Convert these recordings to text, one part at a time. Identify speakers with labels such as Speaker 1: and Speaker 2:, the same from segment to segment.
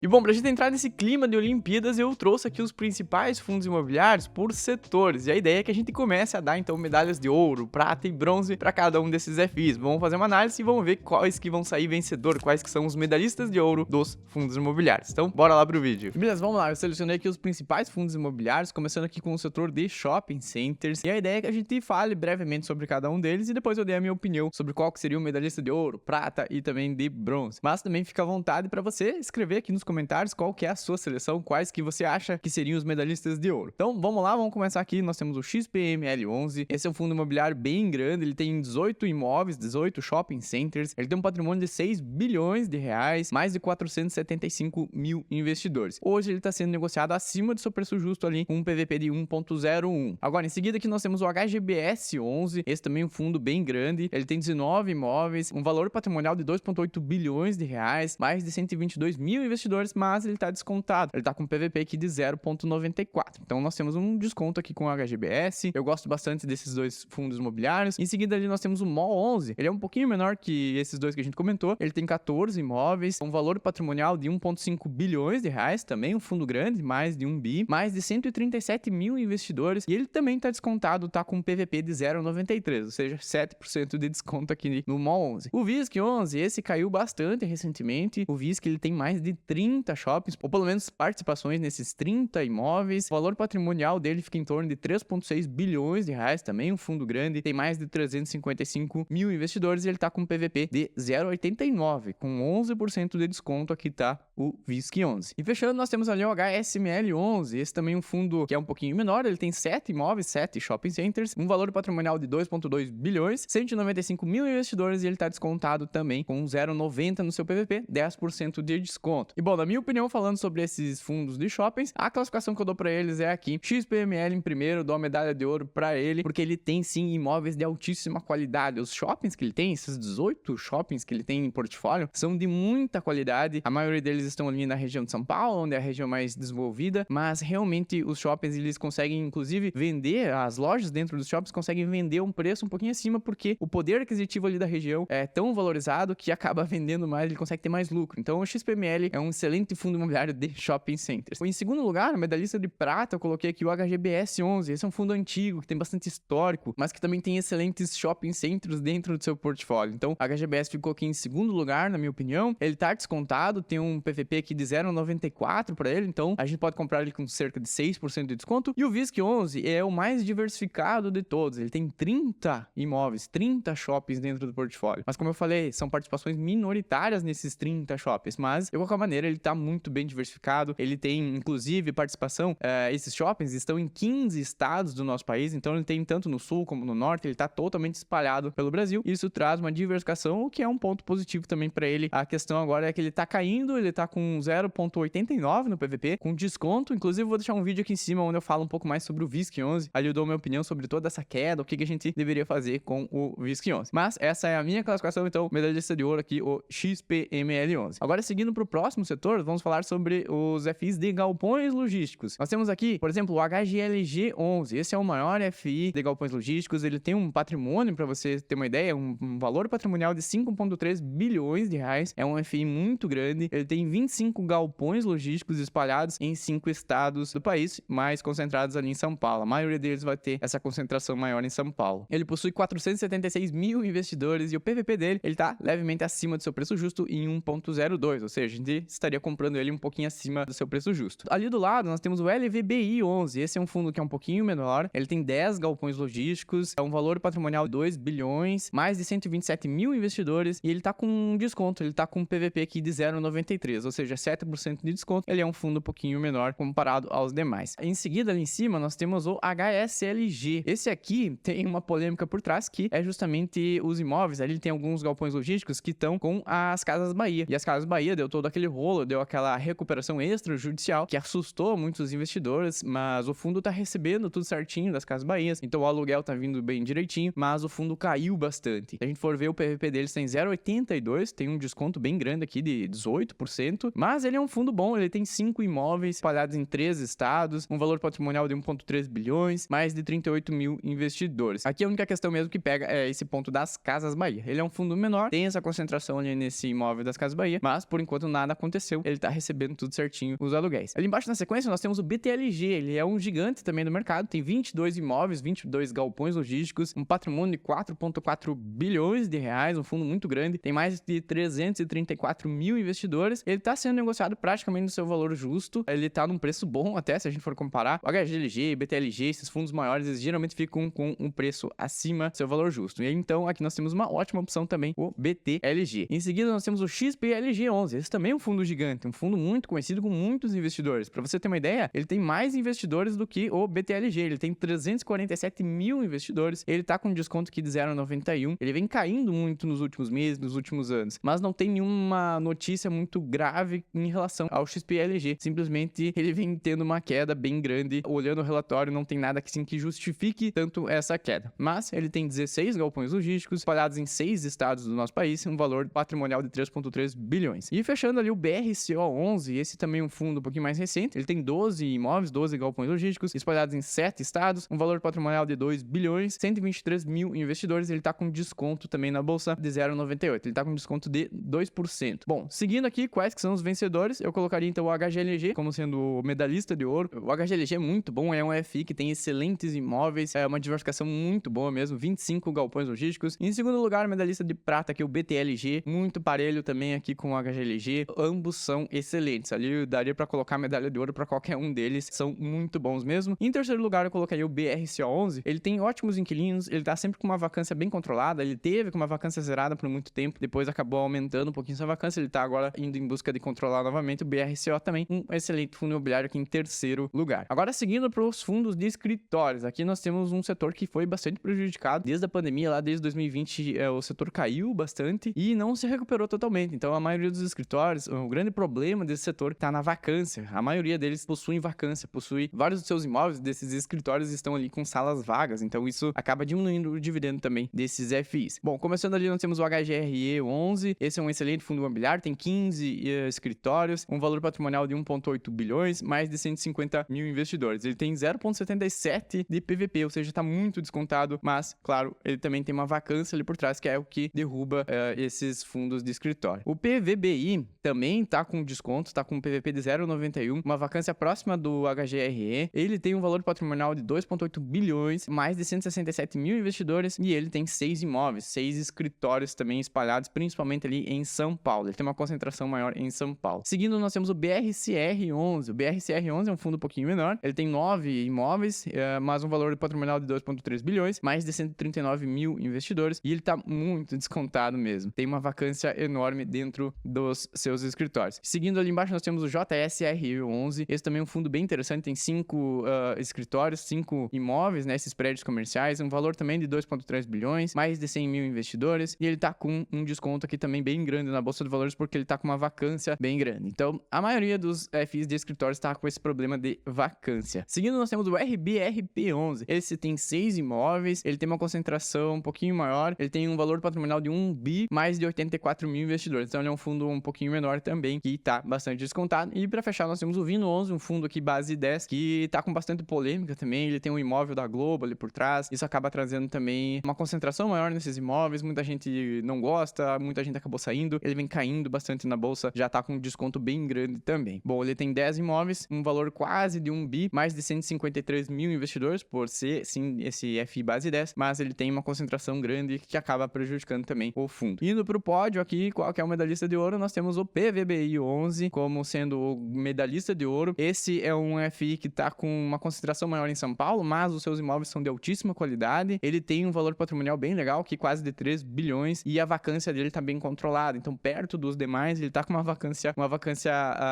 Speaker 1: E bom, pra gente entrar nesse clima de Olimpíadas, eu trouxe aqui os principais fundos imobiliários por setores. E a ideia é que a gente comece a dar, então, medalhas de ouro, prata e bronze para cada um desses FIs. Vamos fazer uma análise e vamos ver quais que vão sair vencedor, quais que são os medalhistas de ouro dos fundos imobiliários. Então, bora lá pro vídeo. E beleza, vamos lá. Eu selecionei aqui os principais fundos imobiliários, começando aqui com o setor de shopping centers. E a ideia é que a gente fale brevemente sobre cada um deles e depois eu dei a minha opinião sobre qual que seria o medalhista de ouro, prata e também de bronze. Mas também fica à vontade para você escrever aqui nos comentários qual que é a sua seleção, quais que você acha que seriam os medalhistas de ouro. Então, vamos lá, vamos começar aqui. Nós temos o XPML11. Esse é um fundo imobiliário bem grande, ele tem 18 imóveis, 18 shopping centers, ele tem um patrimônio de 6 bilhões de reais, mais de 475 mil investidores. Hoje ele está sendo negociado acima do seu preço justo ali, com um PVP de 1.01. Agora, em seguida aqui nós temos o HGBS11, esse também é um fundo bem grande, ele tem 19 imóveis, um valor patrimonial de 2.8 bilhões de reais, mais de 122 mil investidores, mas ele está descontado. Ele está com um PVP aqui de 0.94. Então nós temos um desconto aqui com o HGBS. Eu gosto bastante desses dois fundos imobiliários. Em seguida ali nós temos o MOL11. Ele é um pouquinho menor que esses dois que a gente comentou. Ele tem 14 imóveis, um valor patrimonial de 1.5 bilhões de reais, também um fundo grande, mais de 1 bi, mais de 137 mil investidores. E ele também está descontado, está com um PVP de 0.93, ou seja, 7% de desconto aqui no MOL11. O VISC11, esse caiu bastante recentemente. O VISC ele tem mais de 30 shoppings, ou pelo menos participações nesses 30 imóveis. O valor patrimonial dele fica em torno de 3.6 bilhões de reais, também um fundo grande, tem mais de 355 mil investidores e ele tá com um PVP de 0,89, com 11% de desconto. Aqui tá o VISC11. E fechando, nós temos ali o HSML11, esse também é um fundo que é um pouquinho menor, ele tem 7 imóveis, 7 shopping centers, um valor patrimonial de 2.2 bilhões, 195 mil investidores e ele tá descontado também com 0,90 no seu PVP, 10% de desconto. E bom, na minha opinião, falando sobre esses fundos de shoppings, a classificação que eu dou pra eles é aqui. XPML em primeiro, dou a medalha de ouro pra ele, porque ele tem sim imóveis de altíssima qualidade. Os shoppings que ele tem, esses 18 shoppings que ele tem em portfólio, são de muita qualidade. A maioria deles estão ali na região de São Paulo, onde é a região mais desenvolvida, mas realmente os shoppings, eles conseguem inclusive vender, as lojas dentro dos shoppings conseguem vender um preço um pouquinho acima, porque o poder aquisitivo ali da região é tão valorizado que acaba vendendo mais, ele consegue ter mais lucro. Então o XPML é um excelente fundo imobiliário de shopping centers. Em segundo lugar, na medalhista de prata, eu coloquei aqui o HGBS11. Esse é um fundo antigo, que tem bastante histórico, mas que também tem excelentes shopping centers dentro do seu portfólio. Então, a HGBS ficou aqui em segundo lugar, na minha opinião. Ele tá descontado, tem um PVP aqui de 0,94 para ele, então a gente pode comprar ele com cerca de 6% de desconto. E o VISC11 é o mais diversificado de todos. Ele tem 30 imóveis, 30 shoppings dentro do portfólio. Mas como eu falei, são participações minoritárias nesses 30 shoppings, mas de qualquer maneira ele tá muito bem diversificado, ele tem inclusive participação, esses shoppings estão em 15 estados do nosso país, então ele tem tanto no sul como no norte, ele tá totalmente espalhado pelo Brasil, isso traz uma diversificação, o que é um ponto positivo também para ele. A questão agora é que ele tá caindo, ele tá com 0.89 no PVP, com desconto, inclusive eu vou deixar um vídeo aqui em cima onde eu falo um pouco mais sobre o VISC11, ali eu dou minha opinião sobre toda essa queda, o que a gente deveria fazer com o VISC11. Mas essa é a minha classificação, então medalhista de ouro aqui, o XPML11. Agora seguindo para o próximo setor, vamos falar sobre os FIs de galpões logísticos. Nós temos aqui, por exemplo, o HGLG11. Esse é o maior FI de galpões logísticos. Ele tem um patrimônio, para você ter uma ideia, um valor patrimonial de 5,3 bilhões de reais. É um FI muito grande. Ele tem 25 galpões logísticos espalhados em 5 estados do país, mais concentrados ali em São Paulo. A maioria deles vai ter essa concentração maior em São Paulo. Ele possui 476 mil investidores e o PVP dele, ele tá levemente acima do seu preço justo em 1.02, ou seja, a gente estaria comprando ele um pouquinho acima do seu preço justo. Ali do lado, nós temos o LVBI11. Esse é um fundo que é um pouquinho menor. Ele tem 10 galpões logísticos, é um valor patrimonial de 2 bilhões, mais de 127 mil investidores e ele tá com um desconto. Ele tá com um PVP aqui de 0,93, ou seja, 7% de desconto. Ele é um fundo um pouquinho menor comparado aos demais. Em seguida, ali em cima, nós temos o HSLG. Esse aqui tem uma polêmica por trás, que é justamente os imóveis. Ali tem alguns galpões logísticos que estão com as Casas Bahia. E as Casas Bahia deu todo aquele rolo, deu aquela recuperação extrajudicial que assustou muitos investidores, mas o fundo tá recebendo tudo certinho das Casas Bahia, então o aluguel tá vindo bem direitinho, mas o fundo caiu bastante. Se a gente for ver, o PVP deles tem 0,82, tem um desconto bem grande aqui de 18%, mas ele é um fundo bom, ele tem 5 imóveis espalhados em 3 estados, um valor patrimonial de 1,3 bilhões, mais de 38 mil investidores. Aqui a única questão mesmo que pega é esse ponto das Casas Bahia. Ele é um fundo menor, tem essa concentração ali nesse imóvel das Casas Bahia, mas por enquanto nada aconteceu. seu, ele tá recebendo tudo certinho os aluguéis. Ali embaixo na sequência nós temos o BTLG, ele é um gigante também do mercado, tem 22 imóveis, 22 galpões logísticos, um patrimônio de 4,4 bilhões de reais, um fundo muito grande, tem mais de 334 mil investidores, ele tá sendo negociado praticamente no seu valor justo, ele tá num preço bom até, se a gente for comparar, o HGLG, BTLG, esses fundos maiores, eles geralmente ficam com um preço acima do seu valor justo. E aí, então, aqui nós temos uma ótima opção também, o BTLG. Em seguida, nós temos o XPLG11, esse também é um fundo gigante, um fundo muito conhecido com muitos investidores. Para você ter uma ideia, ele tem mais investidores do que o BTLG, ele tem 347 mil investidores, ele tá com desconto aqui de 0,91, ele vem caindo muito nos últimos meses, nos últimos anos, mas não tem nenhuma notícia muito grave em relação ao XPLG, simplesmente ele vem tendo uma queda bem grande, olhando o relatório não tem nada que, sim, que justifique tanto essa queda, mas ele tem 16 galpões logísticos espalhados em 6 estados do nosso país, um valor patrimonial de 3,3 bilhões. E fechando ali o BRCO11, esse também é um fundo um pouquinho mais recente, ele tem 12 imóveis, 12 galpões logísticos espalhados em 7 estados, um valor patrimonial de 2 bilhões, 123 mil investidores, ele tá com desconto também na bolsa de 0,98, ele tá com desconto de 2%. Bom, seguindo aqui, quais que são os vencedores, eu colocaria então o HGLG como sendo o medalhista de ouro. O HGLG é muito bom, é um FI que tem excelentes imóveis, é uma diversificação muito boa mesmo, 25 galpões logísticos. Em segundo lugar, medalhista de prata aqui, o BTLG, muito parelho também aqui com o HGLG, ambos são excelentes, ali daria pra colocar medalha de ouro pra qualquer um deles, são muito bons mesmo. Em terceiro lugar, eu colocaria o BRCO11, ele tem ótimos inquilinos, ele tá sempre com uma vacância bem controlada, ele teve com uma vacância zerada por muito tempo, depois acabou aumentando um pouquinho sua vacância, ele tá agora indo em busca de controlar novamente. O BRCO também, um excelente fundo imobiliário aqui em terceiro lugar. Agora, seguindo para os fundos de escritórios, aqui nós temos um setor que foi bastante prejudicado desde a pandemia, lá desde 2020, o setor caiu bastante e não se recuperou totalmente. Então, a maioria dos escritórios, o grande problema desse setor está na vacância. A maioria deles possuem vacância, possui vários dos seus imóveis desses escritórios estão ali com salas vagas, então isso acaba diminuindo o dividendo também desses FIs. Bom, começando ali, nós temos o HGRE11, esse é um excelente fundo imobiliário, tem 15 escritórios, um valor patrimonial de 1,8 bilhões, mais de 150 mil investidores. Ele tem 0,77 de PVP, ou seja, está muito descontado, mas, claro, ele também tem uma vacância ali por trás, que é o que derruba esses fundos de escritório. O PVBI também está com desconto, está com um PVP de 0,91, uma vacância próxima do HGRE. Ele tem um valor patrimonial de 2,8 bilhões, mais de 167 mil investidores, e ele tem 6 imóveis, 6 escritórios também espalhados, principalmente ali em São Paulo. Ele tem uma concentração maior em São Paulo. Seguindo, nós temos o BRCR11. O BRCR11 é um fundo um pouquinho menor. Ele tem 9 imóveis, mas um valor patrimonial de 2,3 bilhões, mais de 139 mil investidores, e ele tá muito descontado mesmo. Tem uma vacância enorme dentro dos seus escritórios. Seguindo ali embaixo, nós temos o JSR11. Esse também é um fundo bem interessante, tem 5 escritórios, 5 imóveis, né, esses prédios comerciais, um valor também de 2,3 bilhões, mais de 100 mil investidores, e ele tá com um desconto aqui também bem grande na Bolsa de Valores, porque ele tá com uma vacância bem grande. Então, a maioria dos FIs de escritórios tá com esse problema de vacância. Seguindo, nós temos o RBRP11. Esse tem 6 imóveis, ele tem uma concentração um pouquinho maior, ele tem um valor patrimonial de 1 bi, mais de 84 mil investidores. Então, ele é um fundo um pouquinho menor também, que tá bastante descontado. E para fechar, nós temos o Vino11, um fundo aqui base 10, que tá com bastante polêmica também. Ele tem um imóvel da Globo ali por trás. Isso acaba trazendo também uma concentração maior nesses imóveis. Muita gente não gosta, muita gente acabou saindo. Ele vem caindo bastante na bolsa, já tá com um desconto bem grande também. Bom, ele tem 10 imóveis, um valor quase de 1 bi, mais de 153 mil investidores, por ser, sim, esse FI base 10, mas ele tem uma concentração grande que acaba prejudicando também o fundo. Indo pro pódio aqui, qual que é o medalhista de ouro? Nós temos o PVBI 11 como sendo o medalhista de ouro. Esse é um FI que tá com uma concentração maior em São Paulo, mas os seus imóveis são de altíssima qualidade. Ele tem um valor patrimonial bem legal, que quase de 3 bilhões, e a vacância dele tá bem controlada. Então, perto dos demais, ele tá com uma vacância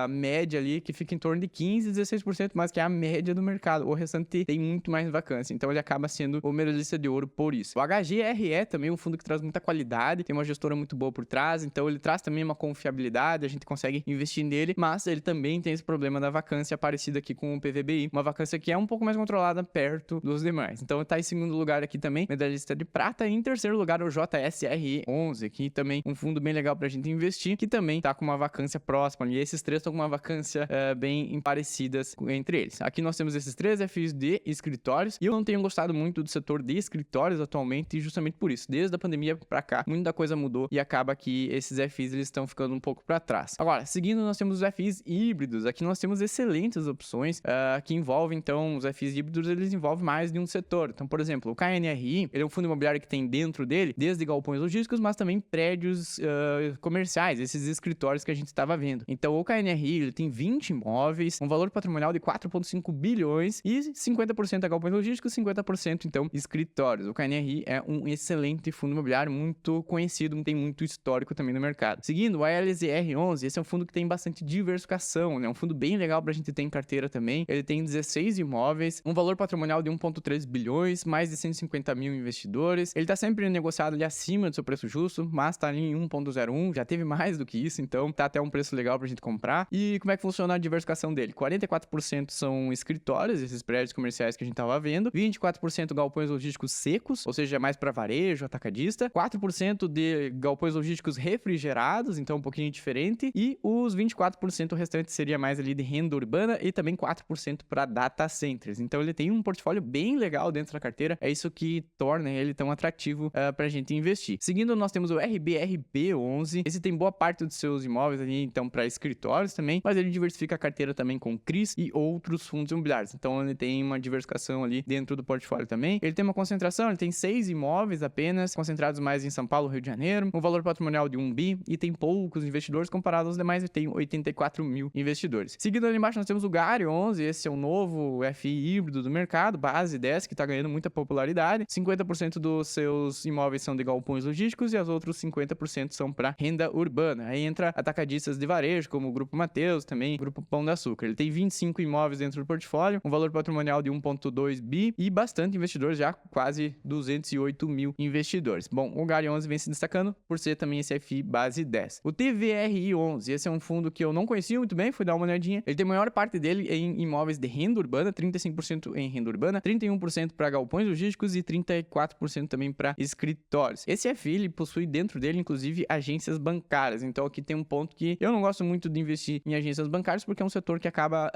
Speaker 1: média ali, que fica em torno de 15, 16%, mas que é a média do mercado. O restante tem muito mais vacância. Então, ele acaba sendo o medalhista de ouro por isso. O HGRE também é um fundo que traz muita qualidade, tem uma gestora muito boa por trás, então ele traz também uma confiabilidade, a gente consegue investir nele, mas ele também tem esse problema da vacância parecida aqui com o PVBI, uma vacância que é um pouco mais controlada perto dos demais. Então, tá em segundo lugar aqui também, medalhista de prata, e em terceiro lugar o JSRE11, que também um fundo bem legal pra gente investir, que também tá com uma vacância próxima, e esses três estão com uma vacância bem parecidas entre eles. Aqui nós temos esses 3 FIs de escritórios, e eu não tenho gostado muito do setor de escritórios atualmente, justamente por isso. Desde a pandemia pra cá, muita coisa mudou, e acaba que esses FIs eles estão ficando um pouco pra trás. Agora, Agora, seguindo, nós temos os FIs híbridos. Aqui nós temos excelentes opções que envolvem, então, os FIs híbridos, eles envolvem mais de um setor. Então, por exemplo, o KNRI, ele é um fundo imobiliário que tem dentro dele, desde galpões logísticos, mas também prédios comerciais, esses escritórios que a gente estava vendo. Então, o KNRI, ele tem 20 imóveis, um valor patrimonial de 4,5 bilhões e 50% é galpões logísticos, 50% então escritórios. O KNRI é um excelente fundo imobiliário, muito conhecido, tem muito histórico também no mercado. Seguindo, o ALZR11, esse é um fundo que tem bastante diversificação, né? Um fundo bem legal pra gente ter em carteira também. Ele tem 16 imóveis, um valor patrimonial de 1,3 bilhões, mais de 150 mil investidores. Ele tá sempre negociado ali acima do seu preço justo, mas tá ali em 1,01, já teve mais do que isso, então tá até um preço legal pra gente comprar. E como é que funciona a diversificação dele? 44% são escritórios, esses prédios comerciais que a gente tava vendo, 24% galpões logísticos secos, ou seja, mais para varejo, atacadista, 4% de galpões logísticos refrigerados, então um pouquinho diferente, e os 24% restantes seria mais ali de renda urbana e também 4% para data centers. Então ele tem um portfólio bem legal dentro da carteira, é isso que torna ele tão atrativo para a gente investir. Seguindo, nós temos o RBRB11, esse tem boa parte dos seus imóveis ali, então para escritórios também, mas ele diversifica a carteira também com CRIs e outros fundos imobiliários, então ele tem uma diversificação ali dentro do portfólio também. Ele tem uma concentração, ele tem 6 imóveis apenas, concentrados mais em São Paulo, Rio de Janeiro, um valor patrimonial de 1 bi e tem poucos investidores comparado aos demais, ele tem 84 mil investidores. Seguindo ali embaixo nós temos o GARI11, esse é o novo FI híbrido do mercado, base 10, que está ganhando muita popularidade. 50% dos seus imóveis são de galpões logísticos e os outros 50% são para renda urbana. Aí entra atacadistas de varejo, como o Grupo Mateus, também o Grupo Pão de Açúcar. Ele tem 25 imóveis dentro do portfólio, um valor patrimonial de 1,2 bi e bastante investidores, já quase 208 mil investidores. Bom, o GARI11 vem se destacando por ser também esse FI base 10. O TVRI11, esse é um fundo que eu não conhecia muito bem, fui dar uma olhadinha. Ele tem a maior parte dele em imóveis de renda urbana, 35% em renda urbana, 31% para galpões logísticos e 34% também para escritórios. Esse FI, ele possui dentro dele, inclusive, agências bancárias. Então aqui tem um ponto que eu não gosto muito de investir em agências bancárias, porque é um setor que acaba,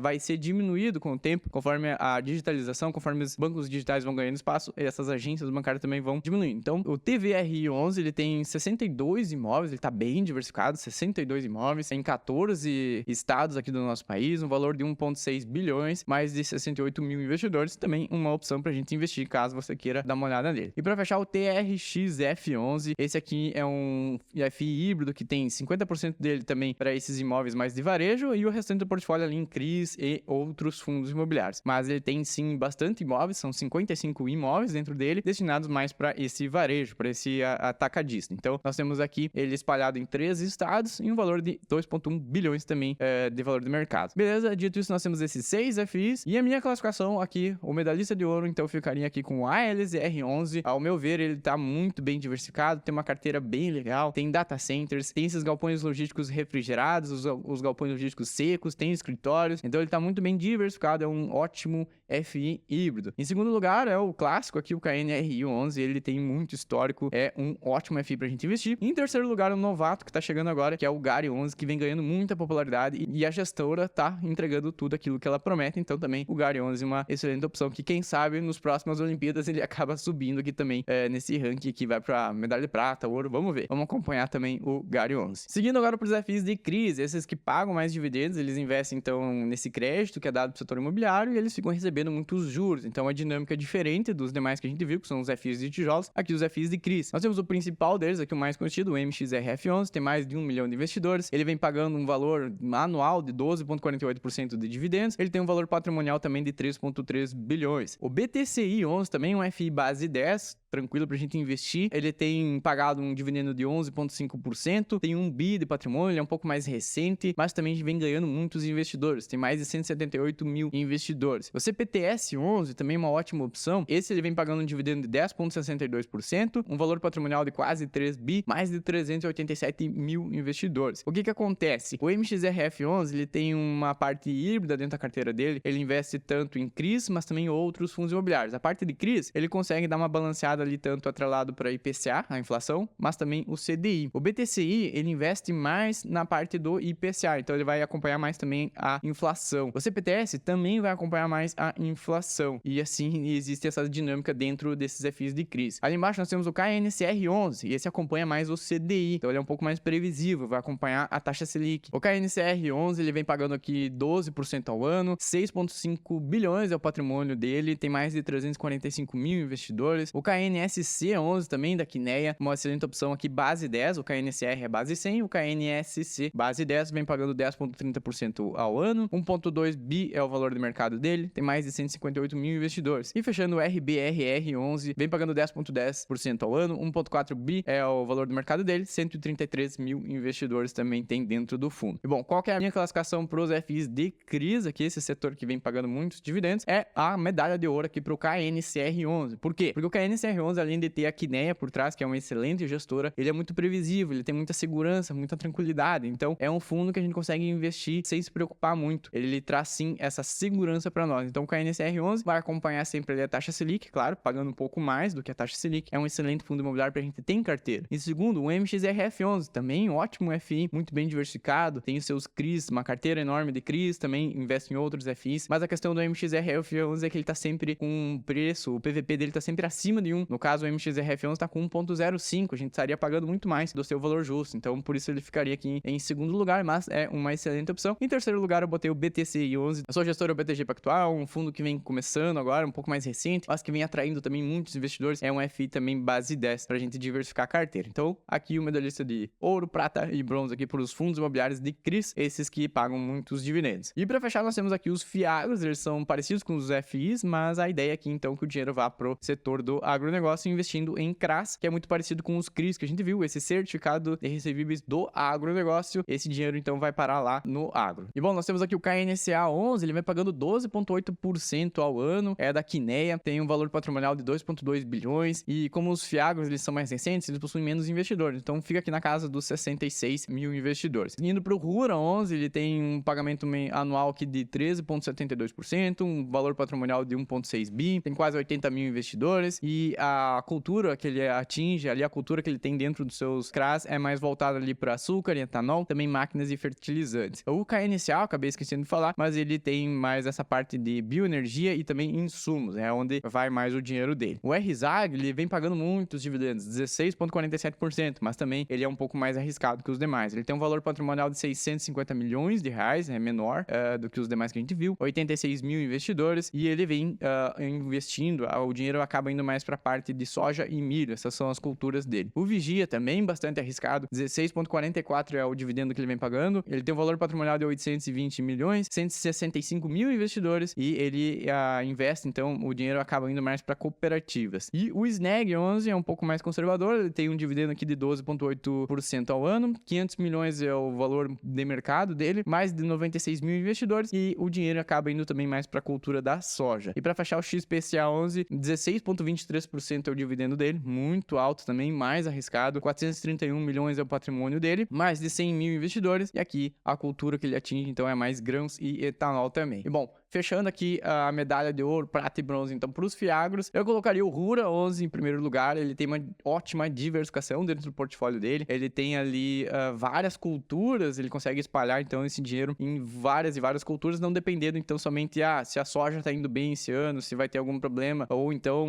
Speaker 1: vai ser diminuído com o tempo, conforme a digitalização, conforme os bancos digitais vão ganhando espaço, essas agências bancárias também vão diminuindo. Então, o TVRI11, ele tem 62 imóveis, ele tá bem diversificado, 62 imóveis, em 14 estados aqui do nosso país, um valor de 1,6 bilhões, mais de 68 mil investidores, também uma opção pra gente investir, caso você queira dar uma olhada nele. E pra fechar, o TRXF11, esse aqui é um FI híbrido que tem 50% dele também para esses imóveis mais de varejo e o restante do portfólio ali em CRIs e outros fundos imobiliários. Mas ele tem sim bastante imóveis, são 55 imóveis dentro dele, destinados mais para esse varejo, para esse atacadista. Então, nós temos aqui ele espalhado em 3 estados e um valor de 2,1 bilhões também de valor de mercado. Beleza? Dito isso, nós temos esses 6 FIs e a minha classificação aqui, o medalhista de ouro, então ficaria aqui com o ALZR11. Ao meu ver, ele tá muito bem diversificado, tem uma carteira bem legal, tem data centers, tem esses galpões logísticos refrigerados, os galpões logísticos secos, tem escritórios, então ele tá muito bem diversificado, é um ótimo FI híbrido. Em segundo lugar, é o clássico aqui, o KNRI11, ele tem muito histórico, é um ótimo FI pra gente investir. Em terceiro lugar, o novato que tá chegando agora, que é o GARI11, que vem ganhando muita popularidade e a gestora tá entregando tudo aquilo que ela promete, então também o GARI11 é uma excelente opção, que quem sabe nos próximas Olimpíadas ele acaba subindo aqui também nesse ranking que vai pra medalha de prata, ouro, vamos ver. Vamos acompanhar também o GARI11. Seguindo agora pros FIs de CRIs, esses que pagam mais dividendos, eles investem então nesse crédito que é dado pro setor imobiliário e eles ficam recebendo muitos juros, então a dinâmica é diferente dos demais que a gente viu, que são os FIs de tijolos, aqui os FIs de CRIs. Nós temos o principal deles, aqui o mais conhecido, o MXRF11, tem mais de 1 milhão de investidores, ele vem pagando um valor anual de 12,48% de dividendos, ele tem um valor patrimonial também de 3,3 bilhões. O BTCI11 também é um FI base 10, tranquilo pra gente investir. Ele tem pagado um dividendo de 11,5%, tem 1 bi de patrimônio, ele é um pouco mais recente, mas também vem ganhando muitos investidores, tem mais de 178 mil investidores. O CPTS11 também é uma ótima opção, esse ele vem pagando um dividendo de 10,62%, um valor patrimonial de quase 3 bi, mais de 387 mil investidores. O que que acontece? O MXRF11, ele tem uma parte híbrida dentro da carteira dele, ele investe tanto em CRIs, mas também em outros fundos imobiliários. A parte de CRIs, ele consegue dar uma balanceada baseado ali tanto atrelado para IPCA, a inflação, mas também o CDI. O BTCI, ele investe mais na parte do IPCA, então ele vai acompanhar mais também a inflação. O CPTS também vai acompanhar mais a inflação. E assim existe essa dinâmica dentro desses FIs de crise. Ali embaixo nós temos o KNCR11, e esse acompanha mais o CDI, então ele é um pouco mais previsível, vai acompanhar a taxa Selic. O KNCR11, ele vem pagando aqui 12% ao ano, 6,5 bilhões é o patrimônio dele, tem mais de 345 mil investidores. O KNSC11 também da Quineia, uma excelente opção aqui, base 10, o KNCR é base 100, o KNSC base 10 vem pagando 10,30% ao ano, 1,2 bi é o valor de mercado dele, tem mais de 158 mil investidores. E fechando o RBRR11, vem pagando 10,10% ao ano, 1,4 bi é o valor do mercado dele, 133 mil investidores também tem dentro do fundo. E bom, qual que é a minha classificação para os FIs de crise aqui, esse setor que vem pagando muitos dividendos, é a medalha de ouro aqui para o KNCR11. Por quê? Porque o KNCR11, além de ter a Quineia por trás, que é uma excelente gestora, ele é muito previsível, ele tem muita segurança, muita tranquilidade. Então, é um fundo que a gente consegue investir sem se preocupar muito. Ele traz, sim, essa segurança para nós. Então, o KNCR11 vai acompanhar sempre ali a taxa Selic, claro, pagando um pouco mais do que a taxa Selic. É um excelente fundo imobiliário para a gente ter em carteira. Em segundo, o MXRF11, também um ótimo FI, muito bem diversificado, tem os seus CRIs, uma carteira enorme de CRIs, também investe em outros FIs, mas a questão do MXRF11 é que ele tá sempre com um preço, o PVP dele tá sempre acima de 1. No caso, o MXRF11 tá com 1,05, a gente estaria pagando muito mais do seu valor justo, então por isso ele ficaria aqui em segundo lugar, mas é uma excelente opção. Em terceiro lugar, eu botei o BTCI11, eu sou gestor do BTG Pactual, um fundo que vem começando agora, um pouco mais recente, mas que vem atraindo também muitos investidores, é um FI também base 10, pra gente diversificar a carteira. Então, aqui o medalhista de ouro, prata e bronze aqui para os fundos imobiliários de CRIs, esses que pagam muitos dividendos. E para fechar, nós temos aqui os FIAGROS, eles são parecidos com os FIs, mas a ideia aqui então é que o dinheiro vá pro setor do agronegócio investindo em CRAS, que é muito parecido com os CRIs que a gente viu, esse certificado de recebíveis do agronegócio, esse dinheiro então vai parar lá no agro. E bom, nós temos aqui o KNCA11, ele vai pagando 12,8% ao ano, é da Quineia, tem um valor patrimonial de 2,2 bilhões, e como os FIAGROS eles são mais recentes, eles possuem menos investidores, então fica aqui na casa dos 66 mil investidores. Indo para o Rura 11, ele tem um pagamento anual aqui de 13,72%, um valor patrimonial de 1,6 bi, tem quase 80 mil investidores, e a cultura que ele atinge, ali a cultura que ele tem dentro dos seus CRAs é mais voltada ali para açúcar e etanol, também máquinas e fertilizantes. O KNCA, eu acabei esquecendo de falar, mas ele tem mais essa parte de bioenergia e também insumos, é onde vai mais o dinheiro dele. O RZAG, ele vem pagando muitos dividendos, 16,47%, mas também ele é um pouco mais arriscado que os demais. Ele tem um valor patrimonial de 650 milhões de reais, é menor do que os demais que a gente viu, 86 mil investidores, e ele vem investindo, o dinheiro acaba indo mais para a parte de soja e milho, essas são as culturas dele. O Vigia também bastante arriscado, 16,44 é o dividendo que ele vem pagando, ele tem um valor patrimonial de 820 milhões, 165 mil investidores, e ele investe, então o dinheiro acaba indo mais para cooperativas. E o SNEG 11 é um pouco mais conservador, ele tem um dividendo aqui de 12,8% ao ano, 500 milhões é o valor de mercado dele, mais de 96 mil investidores, e o dinheiro acaba indo também mais para a cultura da soja. E para fechar o XPCA 11, 16,23% é o dividendo dele, muito alto também, mais arriscado, 431 milhões é o patrimônio dele, mais de 100 mil investidores, e aqui a cultura que ele atinge, então é mais grãos e etanol também. E bom, fechando aqui a medalha de ouro, prata e bronze, então para os FIAGROS, eu colocaria o Rura 11 em primeiro lugar, ele tem uma ótima diversificação dentro do portfólio dele, ele tem ali várias culturas, ele consegue espalhar então esse dinheiro em várias e várias culturas, não dependendo então somente se a soja está indo bem esse ano, se vai ter algum problema, ou então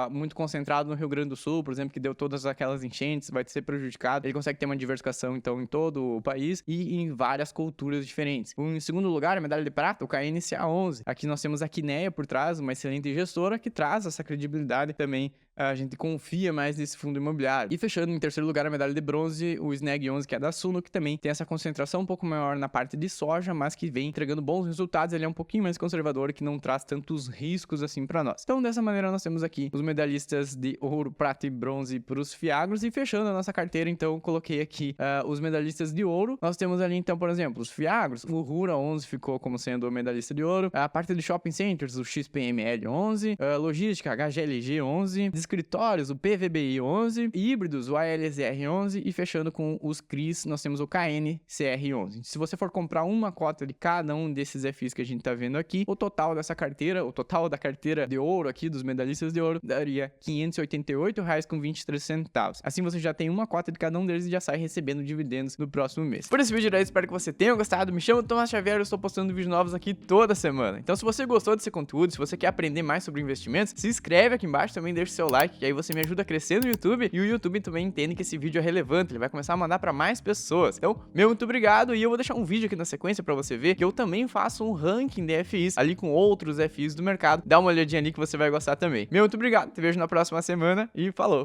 Speaker 1: muito concentrado no Rio Grande do Sul, por exemplo, que deu todas aquelas enchentes, vai ser prejudicado, ele consegue ter uma diversificação então em todo o país e em várias culturas diferentes. Em segundo lugar, a medalha de prata, o KNCA 11, aqui nós temos a Quineia por trás, uma excelente gestora que traz essa credibilidade também, a gente confia mais nesse fundo imobiliário. E fechando em terceiro lugar a medalha de bronze, o SNEG 11, que é da Suno, que também tem essa concentração um pouco maior na parte de soja, mas que vem entregando bons resultados, ele é um pouquinho mais conservador, que não traz tantos riscos assim para nós. Então dessa maneira nós temos aqui os medalhistas de ouro, prata e bronze para os FIAGROS, e fechando a nossa carteira, então coloquei aqui os medalhistas de ouro. Nós temos ali então, por exemplo, os FIAGROS, o Rura 11 ficou como sendo o medalhista de ouro, a parte de shopping centers, o XPML 11, logística, HGLG 11, escritórios, o PVBI 11, híbridos, o ALSR 11 e fechando com os CRIs, nós temos o KNCR 11. Se você for comprar uma cota de cada um desses FIs que a gente tá vendo aqui, o total dessa carteira, o total da carteira de ouro aqui, dos medalhistas de ouro, daria R$ 588,23. Assim você já tem uma cota de cada um deles e já sai recebendo dividendos no próximo mês. Por esse vídeo aí, espero que você tenha gostado. Me chamo Tomás Xavier, eu estou postando vídeos novos aqui toda semana. Então se você gostou desse conteúdo, se você quer aprender mais sobre investimentos, se inscreve aqui embaixo, também deixa o seu like, que aí você me ajuda a crescer no YouTube e o YouTube também entende que esse vídeo é relevante, ele vai começar a mandar para mais pessoas. Então, meu muito obrigado e eu vou deixar um vídeo aqui na sequência para você ver que eu também faço um ranking de FIs ali com outros FIs do mercado. Dá uma olhadinha ali que você vai gostar também. Meu muito obrigado, te vejo na próxima semana e falou!